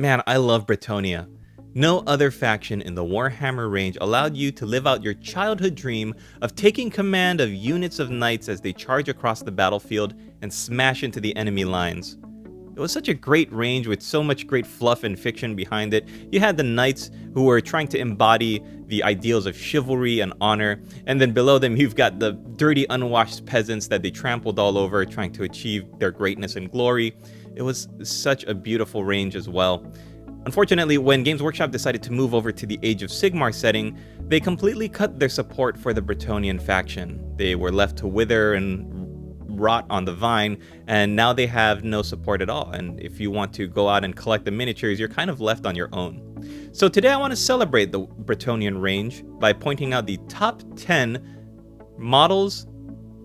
Man, I love Bretonnia. No other faction in the Warhammer range allowed you to live out your childhood dream of taking command of units of knights as they charge across the battlefield and smash into the enemy lines. It was such a great range with so much great fluff and fiction behind it. You had the knights who were trying to embody the ideals of chivalry and honor, and then below them you've got the dirty, unwashed peasants that they trampled all over trying to achieve their greatness and glory. It was such a beautiful range as well. Unfortunately, when Games Workshop decided to move over to the Age of Sigmar setting, they completely cut their support for the Bretonnian faction. They were left to wither and rot on the vine, and now they have no support at all. And if you want to go out and collect the miniatures, you're kind of left on your own. So today I want to celebrate the Bretonnian range by pointing out the top 10 models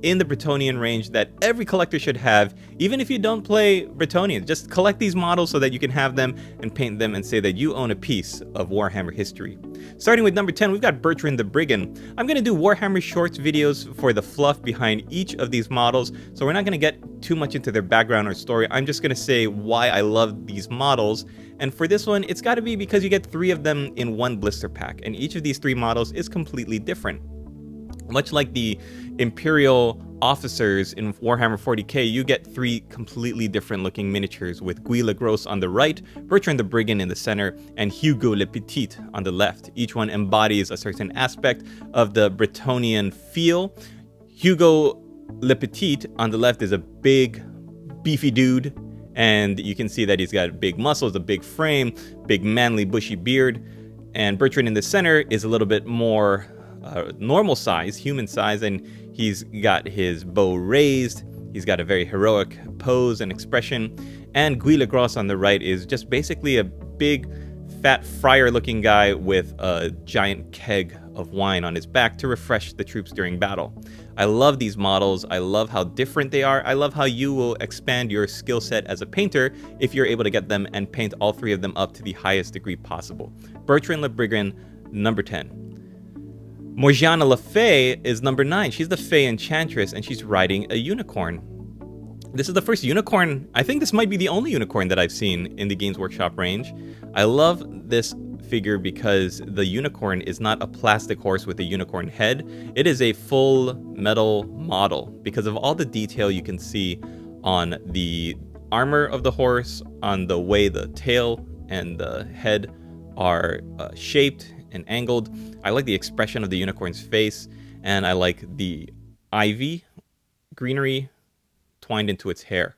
in the Bretonnian range that every collector should have, even if you don't play Bretonnian. Just collect these models so that you can have them and paint them and say that you own a piece of Warhammer history. Starting with number 10, we've got Bertrand the Brigand. I'm going to do Warhammer Shorts videos for the fluff behind each of these models, so we're not going to get too much into their background or story. I'm just going to say why I love these models. And for this one, it's got to be because you get 3 of them in one blister pack, and each of these 3 models is completely different. Much like the Imperial officers in Warhammer 40k, you get 3 completely different looking miniatures with Guy le Gros on the right, Bertrand the Brigand in the center, and Hugo le Petit on the left. Each one embodies a certain aspect of the Bretonnian feel. Hugo le Petit on the left is a big, beefy dude, and you can see that he's got big muscles, a big frame, big manly bushy beard. And Bertrand in the center is a little bit more normal size, human size, and he's got his bow raised. He's got a very heroic pose and expression. And Guy le Gros on the right is just basically a big, fat friar-looking guy with a giant keg of wine on his back to refresh the troops during battle. I love these models. I love how different they are. I love how you will expand your skill set as a painter if you're able to get them and paint all 3 of them up to the highest degree possible. Bertrand le Brigand, number 10. Morgiana le Fay is number 9. She's the Fay Enchantress, and she's riding a unicorn. This is the first unicorn. I think this might be the only unicorn that I've seen in the Games Workshop range. I love this figure because the unicorn is not a plastic horse with a unicorn head. It is a full metal model because of all the detail you can see on the armor of the horse, on the way the tail and the head are shaped and angled. I like the expression of the unicorn's face, and I like the ivy greenery twined into its hair.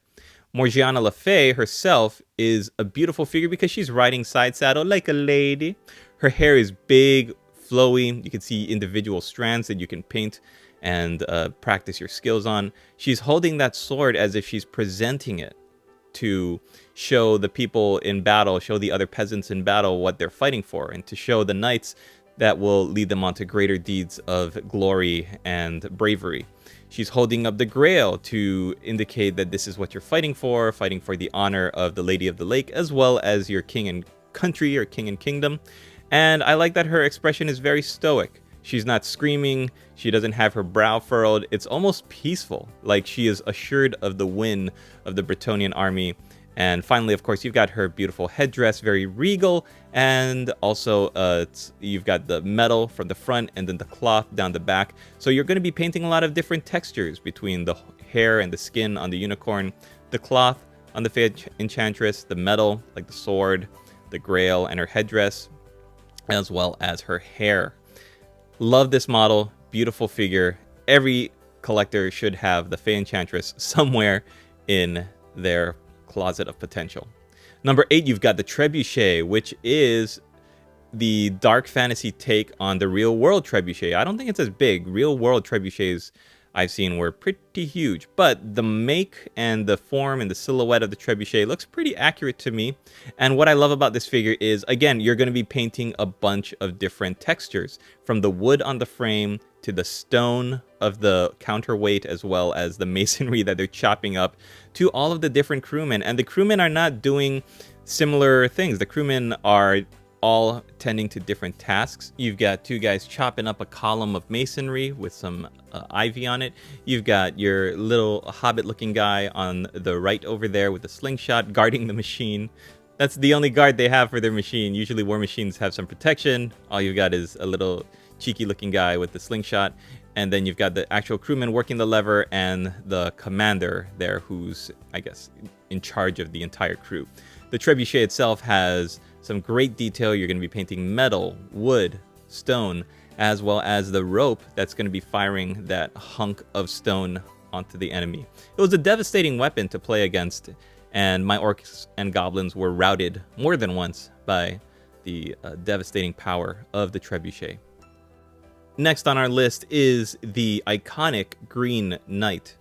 Morgiana le Fay herself is a beautiful figure because she's riding side saddle like a lady. Her hair is big, flowy. You can see individual strands that you can paint and practice your skills on. She's holding that sword as if she's presenting it to show the people in battle, show the other peasants in battle what they're fighting for, and to show the knights that will lead them on to greater deeds of glory and bravery. She's holding up the Grail to indicate that this is what you're fighting for the honor of the Lady of the Lake, as well as your king and country, or king and kingdom. And I like that her expression is very stoic. She's not screaming, she doesn't have her brow furrowed, it's almost peaceful, like she is assured of the win of the Bretonnian army. And finally, of course, you've got her beautiful headdress, very regal, and also you've got the metal from the front and then the cloth down the back. So you're going to be painting a lot of different textures between the hair and the skin on the unicorn, the cloth on the Fay Enchantress, the metal, like the sword, the Grail, and her headdress, as well as her hair. Love this model, beautiful figure. Every collector should have the Fay Enchantress somewhere in their closet of potential. Number 8, you've got the Trebuchet, which is the dark fantasy take on the real world Trebuchet. I don't think it's as big. Real world Trebuchets I've seen were pretty huge, but the make and the form and the silhouette of the Trebuchet looks pretty accurate to me. And what I love about this figure is, again, you're going to be painting a bunch of different textures, from the wood on the frame to the stone of the counterweight, as well as the masonry that they're chopping up, to all of the different crewmen. And the crewmen are not doing similar things. The crewmen are all tending to different tasks. You've got 2 guys chopping up a column of masonry with some ivy on it. You've got your little hobbit looking guy on the right over there with a slingshot guarding the machine. That's the only guard they have for their machine. Usually war machines have some protection. All you've got is a little cheeky looking guy with the slingshot. And then you've got the actual crewman working the lever and the commander there who's, I guess, in charge of the entire crew. The trebuchet itself has some great detail. You're going to be painting metal, wood, stone, as well as the rope that's going to be firing that hunk of stone onto the enemy. It was a devastating weapon to play against, and my orcs and goblins were routed more than once by the devastating power of the trebuchet. Next on our list is the iconic Green Knight.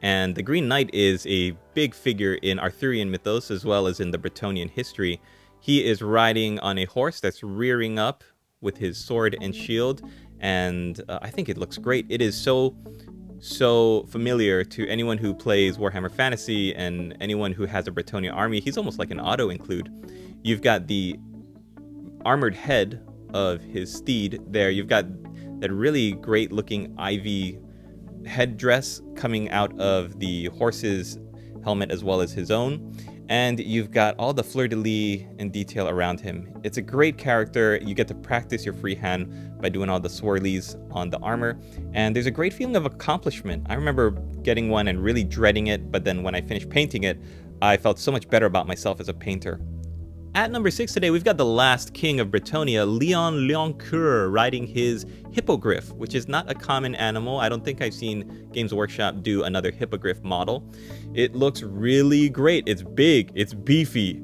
And the Green Knight is a big figure in Arthurian mythos as well as in the Bretonnian history. He is riding on a horse that's rearing up with his sword and shield, and I think it looks great. It is so familiar to anyone who plays Warhammer Fantasy and anyone who has a Bretonnian army. He's almost like an auto-include. You've got the armored head of his steed there. You've got that really great looking ivy headdress coming out of the horse's helmet as well as his own. And you've got all the fleur-de-lis and detail around him. It's a great character. You get to practice your freehand by doing all the swirlies on the armor. And there's a great feeling of accomplishment. I remember getting one and really dreading it, but then when I finished painting it, I felt so much better about myself as a painter. At number 6 today, we've got the last king of Bretonnia, Louen Leonceur, riding his hippogriff, which is not a common animal. I don't think I've seen Games Workshop do another hippogriff model. It looks really great. It's big, it's beefy.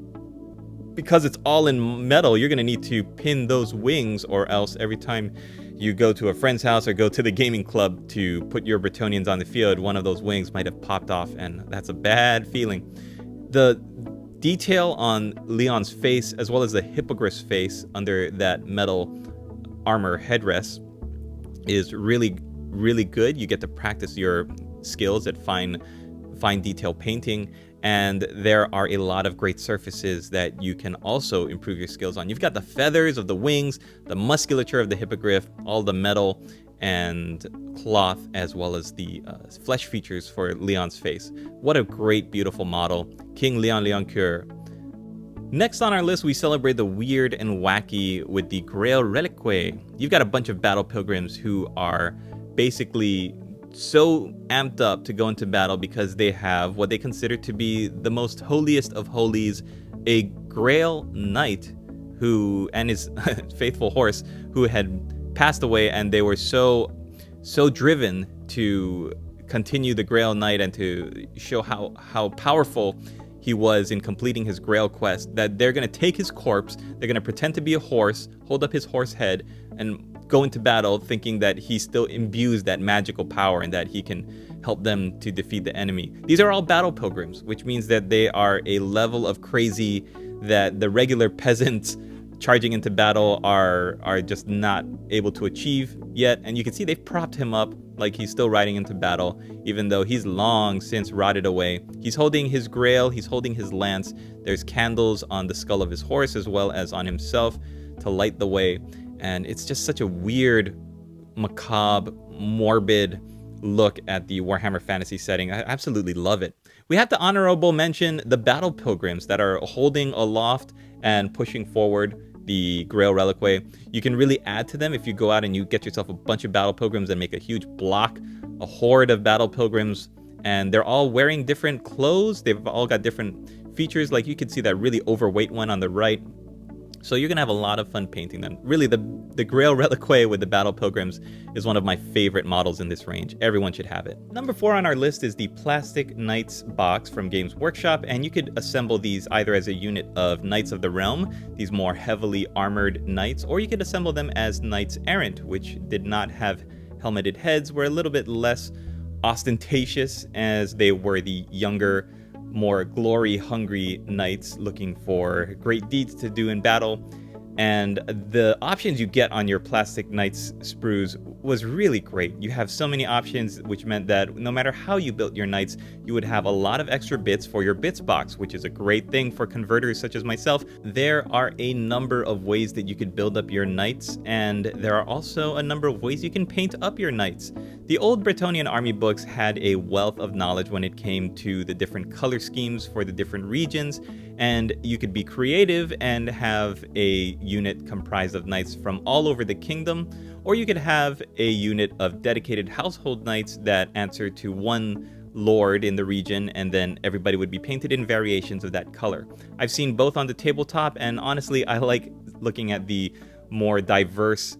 Because it's all in metal, you're gonna need to pin those wings, or else every time you go to a friend's house or go to the gaming club to put your Bretonnians on the field, one of those wings might have popped off, and that's a bad feeling. The detail on Leon's face, as well as the hippogriff's face under that metal armor headdress, is really, really good. You get to practice your skills at fine detail painting, and there are a lot of great surfaces that you can also improve your skills on. You've got the feathers of the wings, the musculature of the hippogriff, all the metal and cloth, as well as the flesh features for Leon's face. What a great, beautiful model, King Louen Leonceur. Next on our list, we celebrate the weird and wacky with the Grail Reliquae. You've got a bunch of battle pilgrims who are basically so amped up to go into battle because they have what they consider to be the most holiest of holies, a Grail Knight who, and his faithful horse, who had passed away, and they were so driven to continue the Grail Knight and to show how powerful he was in completing his Grail quest, that they're going to take his corpse, they're going to pretend to be a horse, hold up his horse head, and go into battle thinking that he still imbues that magical power and that he can help them to defeat the enemy. These are all battle pilgrims, which means that they are a level of crazy that the regular peasants charging into battle are just not able to achieve yet. And you can see they've propped him up like he's still riding into battle, even though he's long since rotted away. He's holding his grail, he's holding his lance. There's candles on the skull of his horse as well as on himself to light the way. And it's just such a weird, macabre, morbid look at the Warhammer Fantasy setting. I absolutely love it. We have to honorable mention the battle pilgrims that are holding aloft and pushing forward the Grail Reliquae. You can really add to them if you go out and you get yourself a bunch of battle pilgrims and make a huge block, a horde of battle pilgrims, and they're all wearing different clothes. They've all got different features. Like you can see that really overweight one on the right. So you're gonna have a lot of fun painting them. Really, the Grail Reliquae with the battle pilgrims is one of my favorite models in this range. Everyone should have it. Number 4 on our list is the Plastic Knights box from Games Workshop, and you could assemble these either as a unit of Knights of the Realm, these more heavily armored knights, or you could assemble them as Knights Errant, which did not have helmeted heads, were a little bit less ostentatious as they were the younger, more glory-hungry knights looking for great deeds to do in battle. And the options you get on your Plastic Knights sprues was really great. You have so many options, which meant that no matter how you built your knights, you would have a lot of extra bits for your bits box, which is a great thing for converters such as myself. There are a number of ways that you could build up your knights, and there are also a number of ways you can paint up your knights. The old Bretonnian Army books had a wealth of knowledge when it came to the different color schemes for the different regions, and you could be creative and have a unit comprised of knights from all over the kingdom, or you could have a unit of dedicated household knights that answer to one lord in the region, and then everybody would be painted in variations of that color. I've seen both on the tabletop, and honestly, I like looking at the more diverse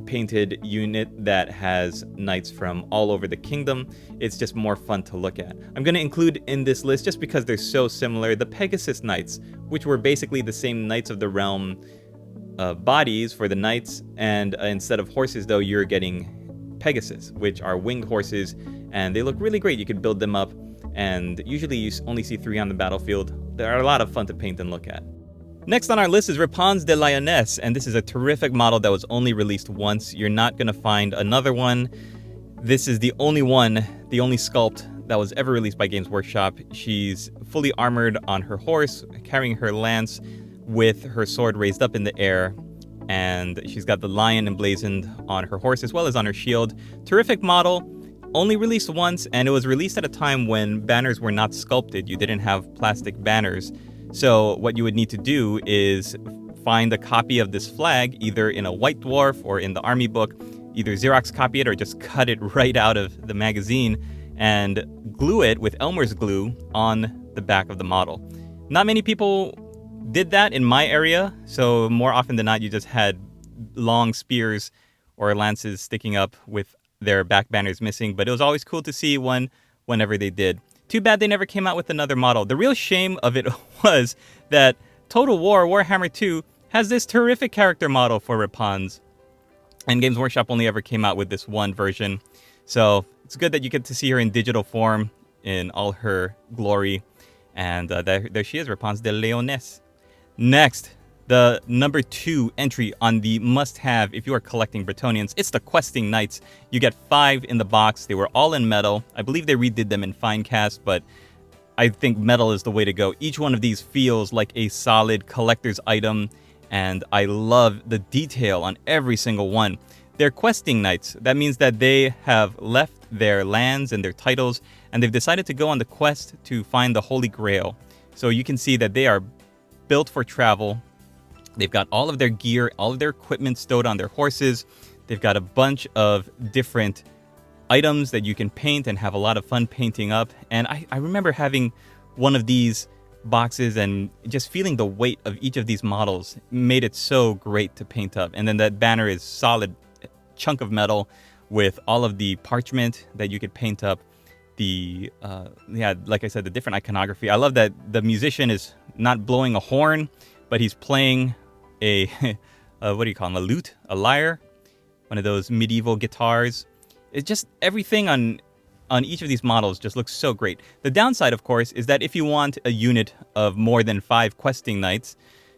painted unit that has knights from all over the kingdom. It's just more fun to look at. I'm going to include in this list, just because they're so similar, the Pegasus knights, which were basically the same Knights of the Realm bodies for the knights, and instead of horses though, you're getting Pegasus, which are winged horses, and they look really great. You could build them up, and usually you only see 3 on the battlefield. They're a lot of fun to paint and look at. Next on our list is Repanse de Lyonesse, and this is a terrific model that was only released once. You're not going to find another one. This is the only one, the only sculpt that was ever released by Games Workshop. She's fully armored on her horse, carrying her lance with her sword raised up in the air, and she's got the lion emblazoned on her horse as well as on her shield. Terrific model, only released once, and it was released at a time when banners were not sculpted. You didn't have plastic banners. So what you would need to do is find a copy of this flag, either in a White Dwarf or in the army book, either Xerox copy it or just cut it right out of the magazine and glue it with Elmer's glue on the back of the model. Not many people did that in my area, so more often than not, you just had long spears or lances sticking up with their back banners missing, but it was always cool to see one whenever they did. Too bad they never came out with another model. The real shame of it was that Total War Warhammer 2 has this terrific character model for Repanse, and Games Workshop only ever came out with this one version. So it's good that you get to see her in digital form in all her glory, and there she is, Repanse de Lyonesse. Next, the number 2 entry on the must-have if you are collecting Bretonnians, it's the Questing Knights. You get 5 in the box. They were all in metal. I believe they redid them in fine cast, but I think metal is the way to go. Each one of these feels like a solid collector's item, and I love the detail on every single one. They're Questing Knights. That means that they have left their lands and their titles, and they've decided to go on the quest to find the Holy Grail. So you can see that they are built for travel. They've got all of their gear, all of their equipment stowed on their horses. They've got a bunch of different items that you can paint and have a lot of fun painting up. And I remember having one of these boxes and just feeling the weight of each of these models made it so great to paint up. And then that banner is solid chunk of metal with all of the parchment that you could paint up. The, like I said, the different iconography. I love that the musician is not blowing a horn, but he's playing a, what do you call him, a lute, a lyre, one of those medieval guitars. It's just everything on each of these models just looks so great. The downside, of course, is that if you want a unit of more than 5 questing knights,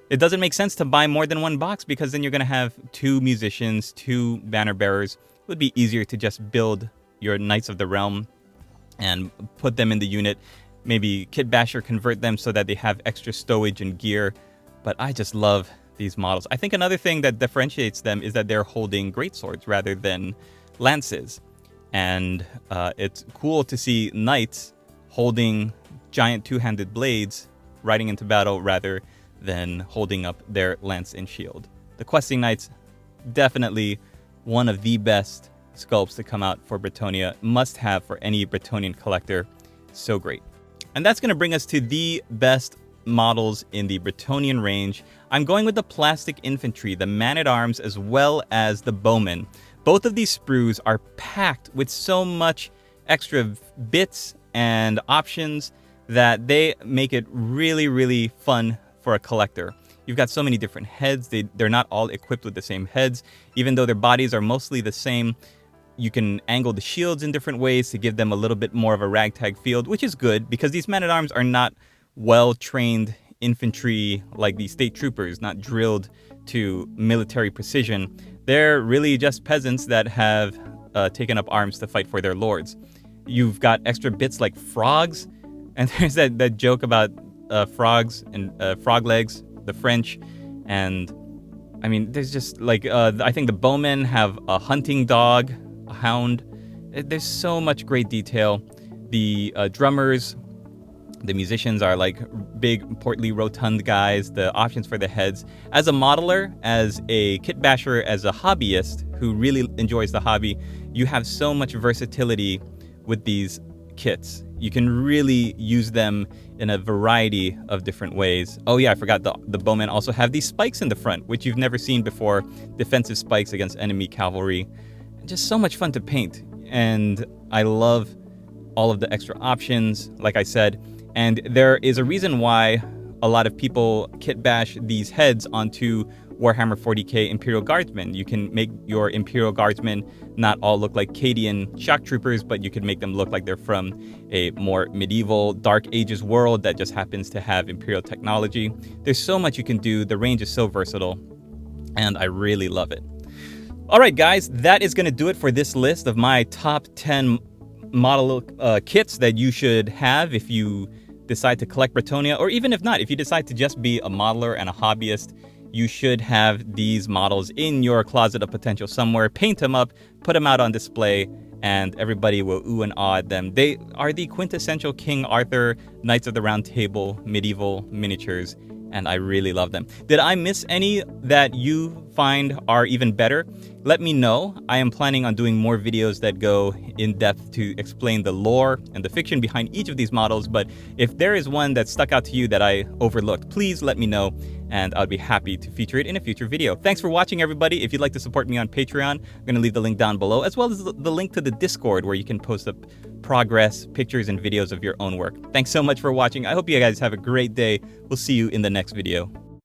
it doesn't make sense to buy more than one box, because then you're going to have 2 musicians, 2 banner bearers. It would be easier to just build your Knights of the Realm and put them in the unit. Maybe Kit Basher convert them so that they have extra stowage and gear. But I just love these models. I think another thing that differentiates them is that they're holding greatswords rather than lances. And it's cool to see knights holding giant 2-handed blades riding into battle rather than holding up their lance and shield. The Questing Knights, definitely one of the best sculpts to come out for Bretonnia. Must have for any Bretonnian collector. So great. And that's going to bring us to the best models in the Bretonnian range. I'm going with the plastic infantry, the man-at-arms, as well as the bowmen. Both of these sprues are packed with so much extra bits and options that they make it really, really fun for a collector. You've got so many different heads. They're not all equipped with the same heads. Even though their bodies are mostly the same, you can angle the shields in different ways to give them a little bit more of a ragtag field, which is good because these men-at-arms are not well-trained infantry like the state troopers, not drilled to military precision. They're really just peasants that have taken up arms to fight for their lords. You've got extra bits like frogs, and there's that joke about frogs and frog legs, the French, and I mean, there's just like, I think the Bowmen have a hunting dog, a hound. There's so much great detail. The drummers, the musicians are like big, portly, rotund guys. The options for the heads. As a modeler, as a kit basher, as a hobbyist who really enjoys the hobby, you have so much versatility with these kits. You can really use them in a variety of different ways. Oh yeah, I forgot the Bowmen also have these spikes in the front, which you've never seen before. Defensive spikes against enemy cavalry. Just so much fun to paint. And I love all of the extra options, like I said. And there is a reason why a lot of people kit bash these heads onto Warhammer 40k Imperial Guardsmen. You can make your Imperial Guardsmen not all look like Cadian shock troopers, but you can make them look like they're from a more medieval Dark Ages world that just happens to have Imperial technology. There's so much you can do. The range is so versatile, and I really love it. All right, guys, that is going to do it for this list of my top 10 model kits that you should have if you decide to collect Bretonnia, or even if not, if you decide to just be a modeler and a hobbyist, you should have these models in your closet of potential somewhere. Paint them up, put them out on display, and everybody will ooh and ah at them. They are the quintessential King Arthur, Knights of the Round Table, medieval miniatures, and I really love them. Did I miss any that you find are even better? Let me know. I am planning on doing more videos that go in depth to explain the lore and the fiction behind each of these models, but if there is one that stuck out to you that I overlooked, please let me know, and I'll be happy to feature it in a future video. Thanks for watching, everybody. If you'd like to support me on Patreon, I'm going to leave the link down below, as well as the link to the Discord where you can post up progress, pictures, and videos of your own work. Thanks so much for watching. I hope you guys have a great day. We'll see you in the next video.